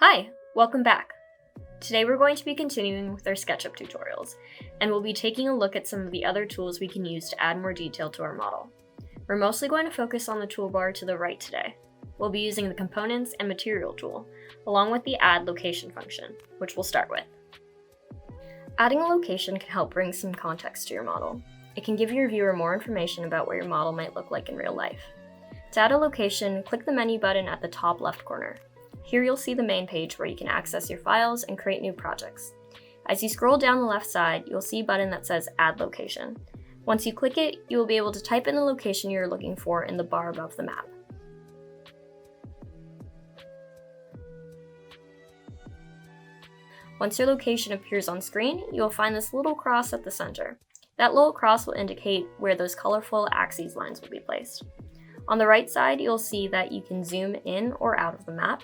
Hi, welcome back. Today we're going to be continuing with our SketchUp tutorials, and we'll be taking a look at some of the other tools we can use to add more detail to our model. We're mostly going to focus on the toolbar to the right today. We'll be using the Components and Material tool, along with the Add Location function, which we'll start with. Adding a location can help bring some context to your model. It can give your viewer more information about what your model might look like in real life. To add a location, click the menu button at the top left corner. Here you'll see the main page where you can access your files and create new projects. As you scroll down the left side, you'll see a button that says Add Location. Once you click it, you will be able to type in the location you're looking for in the bar above the map. Once your location appears on screen, you'll find this little cross at the center. That little cross will indicate where those colorful axes lines will be placed. On the right side, you'll see that you can zoom in or out of the map.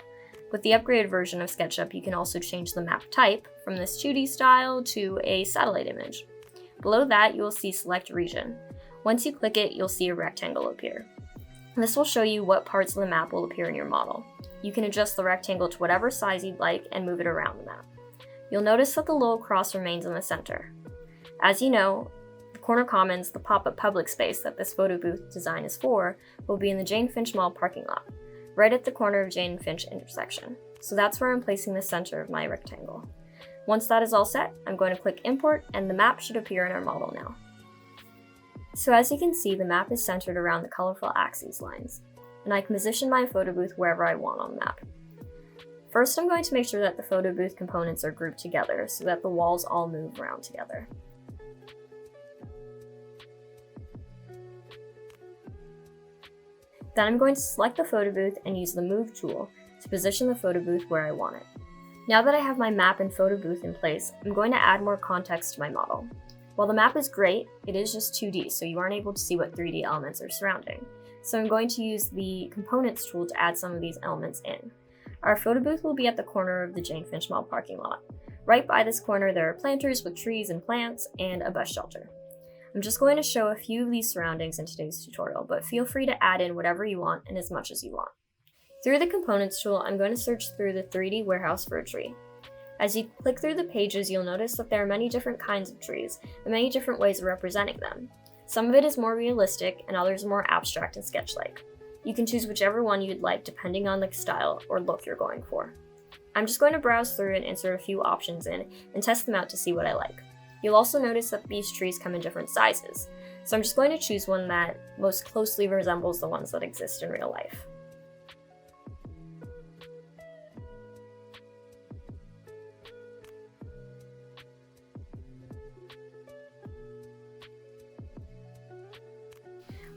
With the upgraded version of SketchUp, you can also change the map type from this 2D style to a satellite image. Below that, you will see Select Region. Once you click it, you'll see a rectangle appear. This will show you what parts of the map will appear in your model. You can adjust the rectangle to whatever size you'd like and move it around the map. You'll notice that the little cross remains in the center. As you know, the corner commons, the pop-up public space that this photo booth design is for, will be in the Jane Finch Mall parking lot, right at the corner of Jane and Finch intersection. So that's where I'm placing the center of my rectangle. Once that is all set, I'm going to click Import and the map should appear in our model now. So as you can see, the map is centered around the colorful axes lines, and I can position my photo booth wherever I want on the map. First, I'm going to make sure that the photo booth components are grouped together so that the walls all move around together. Then I'm going to select the photo booth and use the Move tool to position the photo booth where I want it. Now that I have my map and photo booth in place, I'm going to add more context to my model. While the map is great, it is just 2D, so you aren't able to see what 3D elements are surrounding. So I'm going to use the Components tool to add some of these elements in. Our photo booth will be at the corner of the Jane Finch Mall parking lot. Right by this corner, there are planters with trees and plants and a bus shelter. I'm just going to show a few of these surroundings in today's tutorial, but feel free to add in whatever you want and as much as you want. Through the Components tool, I'm going to search through the 3D warehouse for a tree. As you click through the pages, you'll notice that there are many different kinds of trees and many different ways of representing them. Some of it is more realistic and others more abstract and sketch-like. You can choose whichever one you'd like depending on the style or look you're going for. I'm just going to browse through and insert a few options in and test them out to see what I like. You'll also notice that these trees come in different sizes, so I'm just going to choose one that most closely resembles the ones that exist in real life.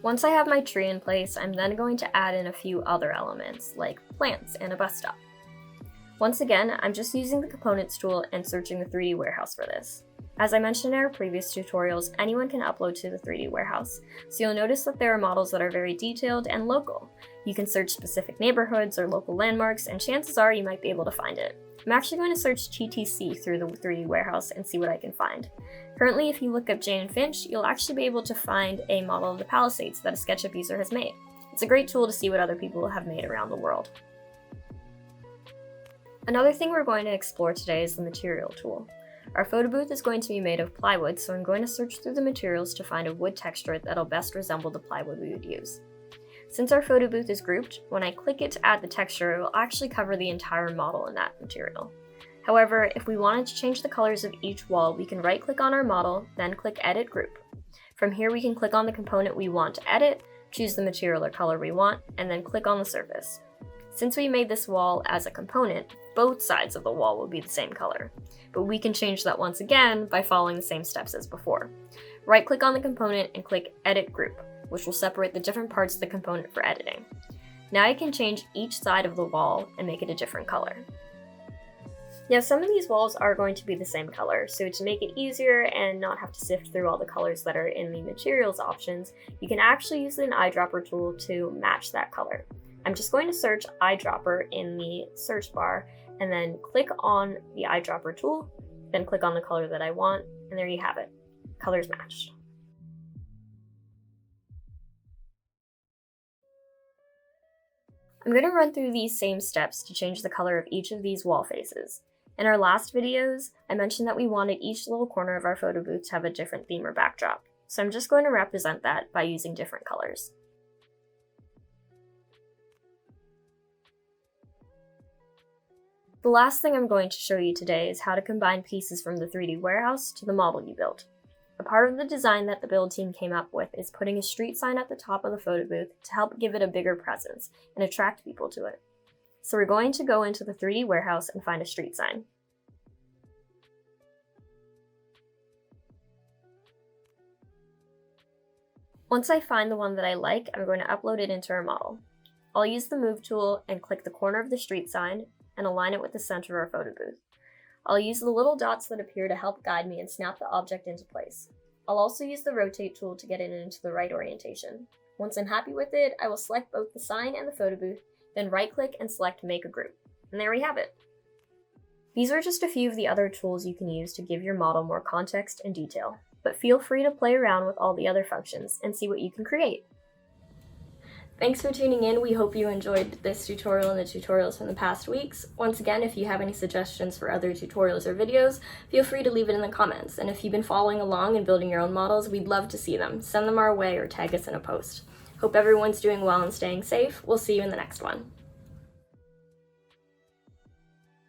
Once I have my tree in place, I'm then going to add in a few other elements, like plants and a bus stop. Once again, I'm just using the Components tool and searching the 3D warehouse for this. As I mentioned in our previous tutorials, anyone can upload to the 3D warehouse, so you'll notice that there are models that are very detailed and local. You can search specific neighborhoods or local landmarks, and chances are you might be able to find it. I'm actually going to search TTC through the 3D warehouse and see what I can find. Currently, if you look up Jane and Finch, you'll actually be able to find a model of the Palisades that a SketchUp user has made. It's a great tool to see what other people have made around the world. Another thing we're going to explore today is the Material tool. Our photo booth is going to be made of plywood, so I'm going to search through the materials to find a wood texture that'll best resemble the plywood we would use. Since our photo booth is grouped, when I click it to add the texture, it will actually cover the entire model in that material. However, if we wanted to change the colors of each wall, we can right-click on our model, then click Edit Group. From here, we can click on the component we want to edit, choose the material or color we want, and then click on the surface. Since we made this wall as a component, both sides of the wall will be the same color. But we can change that once again by following the same steps as before. Right-click on the component and click Edit Group, which will separate the different parts of the component for editing. Now I can change each side of the wall and make it a different color. Now some of these walls are going to be the same color, so to make it easier and not have to sift through all the colors that are in the materials options, you can actually use an eyedropper tool to match that color. I'm just going to search eyedropper in the search bar and then click on the eyedropper tool, then click on the color that I want, and there you have it. Colors matched. I'm going to run through these same steps to change the color of each of these wall faces. In our last videos, I mentioned that we wanted each little corner of our photo booth to have a different theme or backdrop, so I'm just going to represent that by using different colors. The last thing I'm going to show you today is how to combine pieces from the 3D warehouse to the model you built. A part of the design that the BYLD team came up with is putting a street sign at the top of the photo booth to help give it a bigger presence and attract people to it. So we're going to go into the 3D warehouse and find a street sign. Once I find the one that I like, I'm going to upload it into our model. I'll use the Move tool and click the corner of the street sign and align it with the center of our photo booth. I'll use the little dots that appear to help guide me and snap the object into place. I'll also use the Rotate tool to get it into the right orientation. Once I'm happy with it, I will select both the sign and the photo booth, then right-click and select Make a Group. And there we have it. These are just a few of the other tools you can use to give your model more context and detail, but feel free to play around with all the other functions and see what you can create. Thanks for tuning in. We hope you enjoyed this tutorial and the tutorials from the past weeks. Once again, if you have any suggestions for other tutorials or videos, feel free to leave it in the comments. And if you've been following along and building your own models, we'd love to see them. Send them our way or tag us in a post. Hope everyone's doing well and staying safe. We'll see you in the next one.